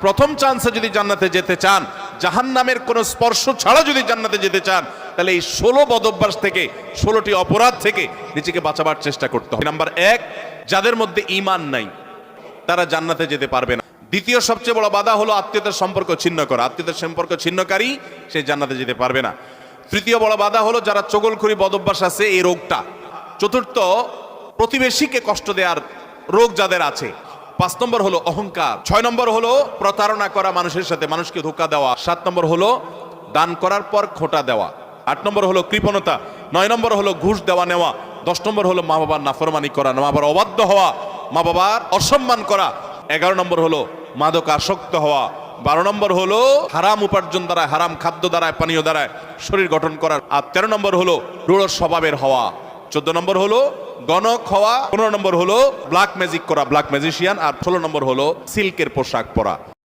প্রথম চান্সে যদি জান্নাতে যেতে চান, জাহান্নামের কোনো স্পর্শ ছাড়া যদি জান্নাতে যেতে চান, তাহলে এই 16 বদঅভ্যাস থেকে, 16টি অপরাধ থেকে নিজেকে বাঁচাবার চেষ্টা করতে হবে। নাম্বার 1, যাদের মধ্যে ঈমান নাই তারা জান্নাতে যেতে পারবে না। দ্বিতীয় সবচেয়ে বড় বাধা হলো আত্মীয়তার সম্পর্ক ছিন্ন করা। আত্মীয়তার সম্পর্ক ছিন্নকারী সে জান্নাতে যেতে পারবে না। তৃতীয় বড় বাধা হলো যারা চগলখড়ি বদঅভ্যাস আছে, এই রোগটা। চতুর্থ, প্রতিবেশীকে কষ্ট দেওয়ার রোগ যাদের আছে। 5 নম্বর হলো অহংকার। 6 নম্বর হলো প্রতারণা করা, মানুষের সাথে মানুষকে ধোঁকা দেওয়া। 7 নম্বর হলো দান করার পর খোঁটা দেওয়া। 8 নম্বর হলো কৃপণতা। 9 নম্বর হলো ঘুষ দেওয়া নেওয়া। 10 নম্বর হলো মা বাবার নাফরমানি করা, মা বাবার অবাধ্য হওয়া, মা বাবার অসম্মান করা। 11 নম্বর হলো মাদক আসক্ত হওয়া। 12 নম্বর হলো হারাম উপার্জন দ্বারা, হারাম খাদ্য দ্বারা, পানীয় দ্বারা শরীর গঠন করা। আর 13 নম্বর হলো রূঢ় স্বভাবের হওয়া। 14 নম্বর হলো গণক হওয়া। 15 নম্বর হলো ব্ল্যাক ম্যাজিক করা, ব্ল্যাক ম্যাজিশিয়ান। আর 16 নম্বর হলো সিল্কের পোশাক পরা।